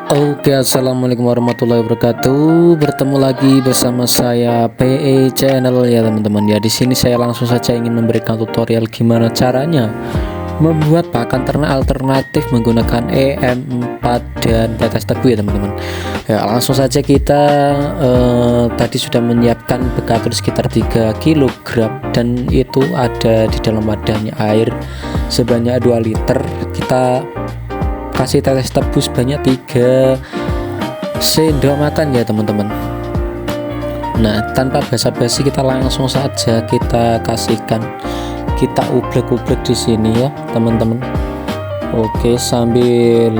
Oke, assalamualaikum warahmatullahi wabarakatuh. Bertemu lagi bersama saya PE Channel ya teman-teman. Ya di sini saya langsung saja ingin memberikan tutorial gimana caranya membuat pakan ternak alternatif menggunakan EM4 dan tetes tebu ya teman-teman. Ya langsung saja kita tadi sudah menyiapkan bekatul sekitar 3 kg dan itu ada di dalam wadahnya air sebanyak 2 liter. Kita kasih tetes tebu sebanyak 3 sendok makan ya teman-teman. Nah tanpa basa-basi kita langsung saja kita kasihkan, kita ublek-ublek di sini ya teman-teman. Oke, sambil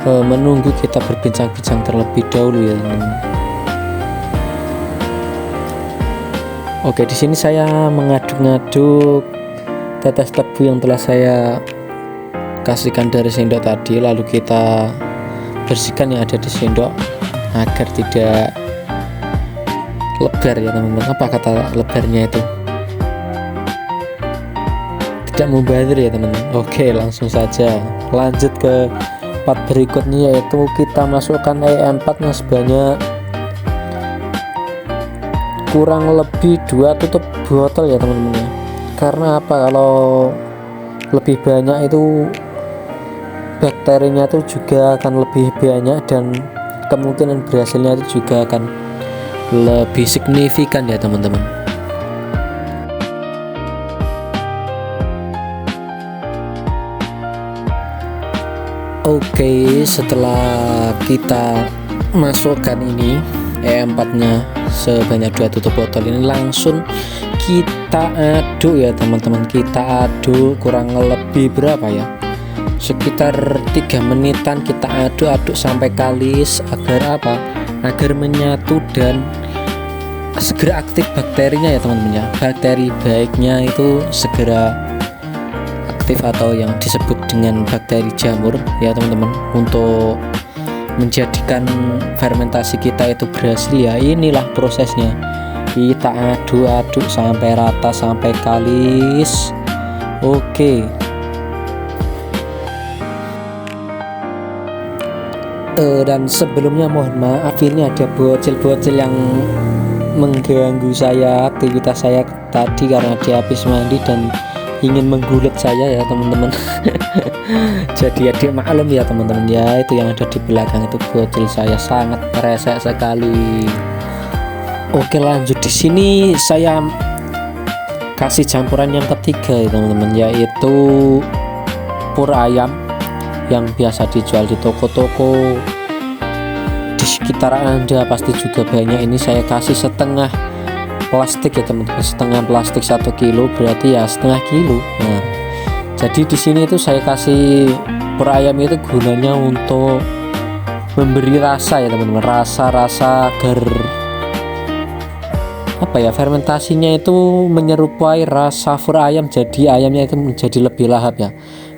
menunggu kita berbincang-bincang terlebih dahulu ya teman-teman. Oke, di sini saya mengaduk-ngaduk tetes tebu yang telah saya kasihkan dari sendok tadi, lalu kita bersihkan yang ada di sendok agar tidak lebar ya teman-teman. Apa kata lebarnya itu? Tidak mubazir ya teman-teman. Oke, langsung saja lanjut ke part berikutnya, yaitu kita masukkan EM4 nya sebanyak kurang lebih 2 tutup botol ya teman-teman ya. Karena apa, kalau lebih banyak itu bakterinya itu juga akan lebih banyak dan kemungkinan berhasilnya itu juga akan lebih signifikan ya teman-teman. Oke, setelah kita masukkan ini EM4 nya sebanyak 2 tutup botol ini, langsung kita aduk ya teman-teman. Kita aduk kurang lebih berapa ya, sekitar 3 menitan kita aduk-aduk sampai kalis agar apa, agar menyatu dan segera aktif bakterinya ya teman-teman ya. Bakteri baiknya itu segera aktif atau yang disebut dengan bakteri jamur ya teman-teman, untuk menjadikan fermentasi kita itu berhasil ya. Inilah prosesnya, kita aduk-aduk sampai rata, sampai kalis. Oke. Dan sebelumnya mohon maaf, ini ada bocil-bocil yang mengganggu saya, aktivitas saya tadi, karena dia habis mandi dan ingin menggulat saya ya teman-teman. Jadi adik maklum ya teman-teman ya, itu yang ada di belakang itu bocil saya, sangat resek sekali. Oke, lanjut. Di sini saya kasih campuran yang ketiga ya teman-teman, yaitu pur ayam yang biasa dijual di toko-toko di sekitar Anda pasti juga banyak. Ini saya kasih setengah plastik ya teman-teman, setengah plastik 1 kilo, berarti ya setengah kilo. Nah, jadi di sini itu saya kasih pur ayam itu gunanya untuk memberi rasa ya teman-teman, rasa-rasa agar apa ya, fermentasinya itu menyerupai rasa pur ayam, jadi ayamnya itu menjadi lebih lahap ya.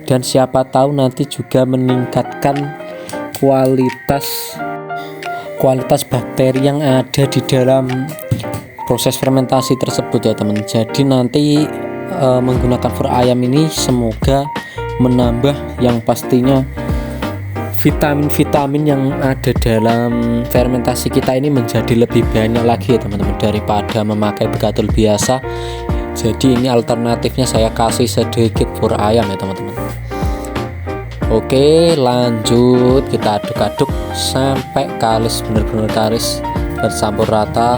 Dan siapa tahu nanti juga meningkatkan kualitas bakteri yang ada di dalam proses fermentasi tersebut ya teman. Jadi nanti menggunakan pur ayam ini semoga menambah yang pastinya vitamin-vitamin yang ada dalam fermentasi kita ini menjadi lebih banyak lagi ya teman-teman, daripada memakai bekatul biasa. Jadi ini alternatifnya saya kasih sedikit pur ayam ya teman-teman. Oke, lanjut kita aduk-aduk sampai kalis, benar-benar kalis, bercampur rata.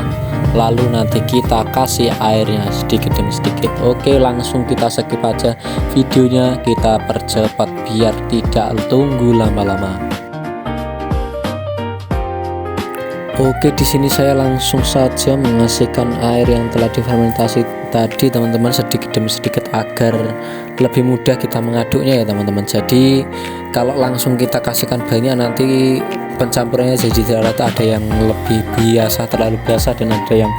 Lalu nanti kita kasih airnya sedikit demi sedikit. Oke, langsung kita skip aja videonya, kita percepat biar tidak tunggu lama-lama. Oke, di sini saya langsung saja mengasihkan air yang telah difermentasi tadi teman-teman, sedikit demi sedikit agar lebih mudah kita mengaduknya ya teman-teman. Jadi kalau langsung kita kasihkan banyak, nanti pencampurannya jadi tidak rata, ada yang lebih biasa, terlalu biasa, dan ada yang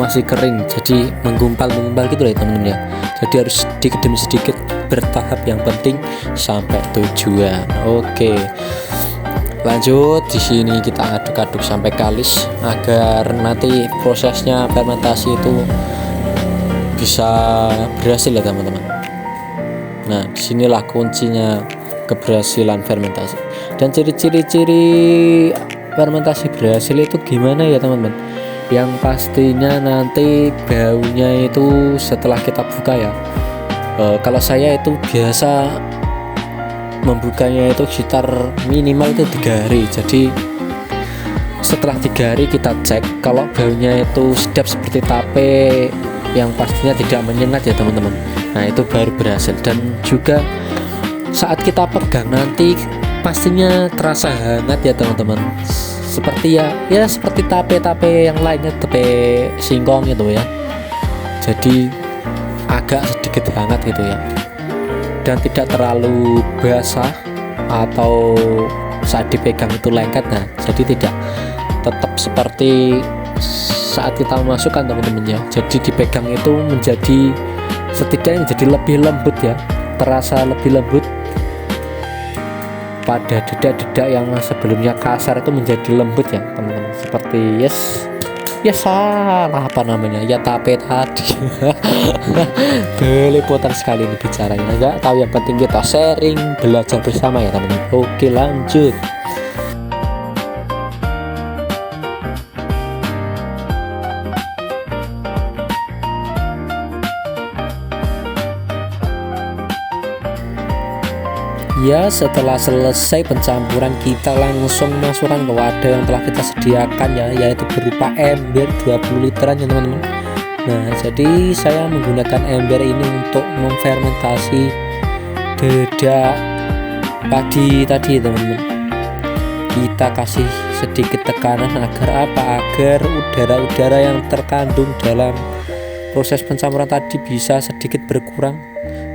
masih kering, jadi menggumpal gitu ya teman-teman ya. Jadi harus sedikit demi sedikit, bertahap, yang penting sampai tujuan. Oke, lanjut. Di sini kita aduk-aduk sampai kalis agar nanti prosesnya fermentasi itu bisa berhasil ya teman-teman. Nah, disinilah kuncinya keberhasilan fermentasi. Dan ciri-ciri fermentasi berhasil itu gimana ya teman-teman? Yang pastinya nanti baunya itu setelah kita buka ya. Kalau saya itu biasa membukanya itu sekitar minimal itu 3 hari. Jadi setelah 3 hari kita cek, kalau baunya itu sedap seperti tape yang pastinya tidak menyengat ya teman-teman, nah itu baru berhasil. Dan juga saat kita pegang nanti pastinya terasa hangat ya teman-teman, seperti ya seperti tape-tape yang lainnya, tape singkong itu ya. Jadi agak sedikit hangat gitu ya, dan tidak terlalu basah atau saat dipegang itu lengket. Nah jadi tidak, tetap seperti saat kita masukkan teman-teman ya. Jadi dipegang itu menjadi setidaknya jadi lebih lembut ya, terasa lebih lembut. Pada dedak-dedak yang sebelumnya kasar itu menjadi lembut ya teman-teman, seperti salah apa namanya ya, tape tadi. Belepotan sekali ini bicaranya, enggak tahu, yang penting kita sharing, belajar bersama ya teman-teman. Oke lanjut. Ya, setelah selesai pencampuran kita langsung masukkan ke wadah yang telah kita sediakan ya, yaitu berupa ember 20 literan ya teman-teman. Nah jadi saya menggunakan ember ini untuk memfermentasi dedak padi tadi ya teman-teman. Kita kasih sedikit tekanan agar apa? Agar udara-udara yang terkandung dalam proses pencampuran tadi bisa sedikit berkurang,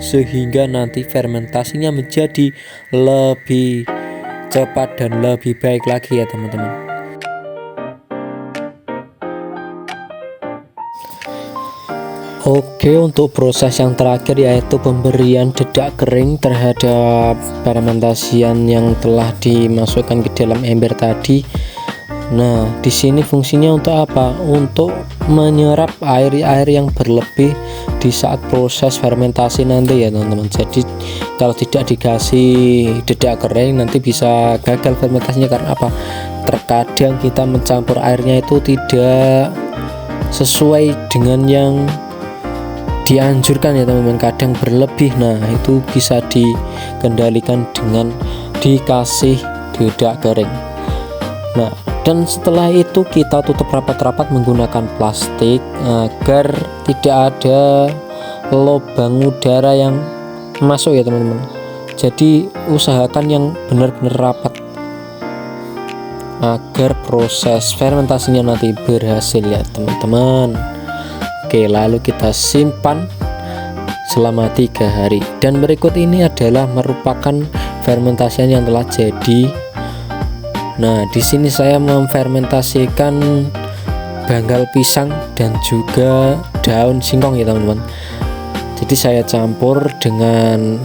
sehingga nanti fermentasinya menjadi lebih cepat dan lebih baik lagi ya teman-teman. Oke, untuk proses yang terakhir yaitu pemberian dedak kering terhadap fermentasian yang telah dimasukkan ke dalam ember tadi. Nah, di sini fungsinya untuk apa? Untuk menyerap air-air yang berlebih di saat proses fermentasi nanti ya teman-teman. Jadi kalau tidak dikasih dedak kering nanti bisa gagal fermentasinya. Karena apa? Terkadang kita mencampur airnya itu tidak sesuai dengan yang dianjurkan ya teman-teman, kadang berlebih. Nah itu bisa dikendalikan dengan dikasih dedak kering. Nah dan setelah itu kita tutup rapat-rapat menggunakan plastik agar tidak ada lubang udara yang masuk ya teman-teman. Jadi usahakan yang benar-benar rapat agar proses fermentasinya nanti berhasil ya teman-teman. Oke, lalu kita simpan selama 3 hari. Dan berikut ini adalah merupakan fermentasian yang telah jadi. Nah, di sini saya memfermentasikan banggal pisang dan juga daun singkong ya teman-teman. Jadi saya campur dengan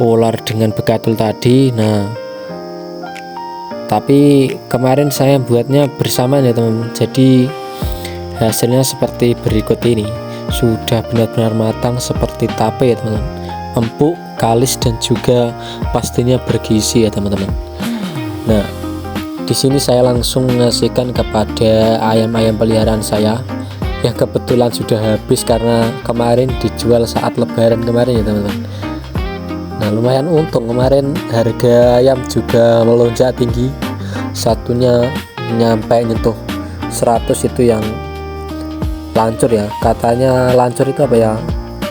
polar dengan bekatul tadi. Nah, tapi kemarin saya buatnya bersamaan ya teman-teman. Jadi hasilnya seperti berikut ini. Sudah benar-benar matang seperti tape ya teman-teman. Empuk, kalis dan juga pastinya bergizi ya teman-teman. Nah, di sini saya langsung ngasihkan kepada ayam-ayam peliharaan saya yang kebetulan sudah habis karena kemarin dijual saat lebaran kemarin ya teman-teman. Nah, lumayan untung kemarin, harga ayam juga melonjak tinggi. Satunya nyampe nyentuh 100 itu yang lancur ya. Katanya lancur itu apa ya,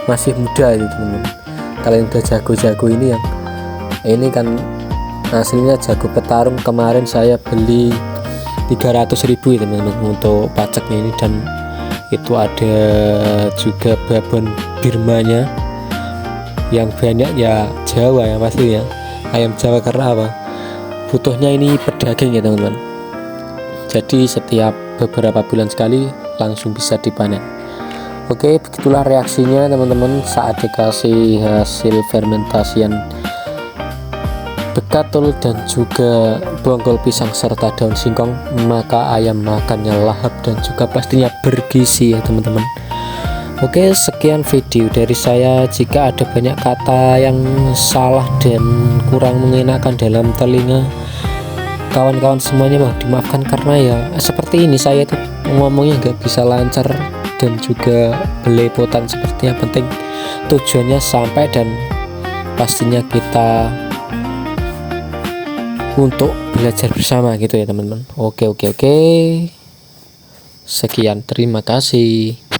masih muda itu teman-teman. Kalian udah jago-jago ini yang ini kan aslinya jago petarung. Kemarin saya beli 300.000 ya teman-teman untuk pajaknya ini. Dan itu ada juga babon Birmanya yang banyak ya, Jawa ya pasti ya, ayam Jawa. Karena apa? Butuhnya ini pedagang ya teman-teman. Jadi setiap beberapa bulan sekali langsung bisa dipanen. Oke, begitulah reaksinya teman-teman saat dikasih hasil fermentasian bekatul dan juga bonggol pisang serta daun singkong, maka ayam makannya lahap dan juga pastinya bergizi ya teman-teman. Oke, sekian video dari saya. Jika ada banyak kata yang salah dan kurang mengenakan dalam telinga kawan-kawan semuanya, mohon dimaafkan karena ya seperti ini, saya itu ngomongnya nggak bisa lancar dan juga belepotan sepertinya. Penting tujuannya sampai dan pastinya kita untuk belajar bersama gitu ya teman-teman. Oke, sekian, terima kasih.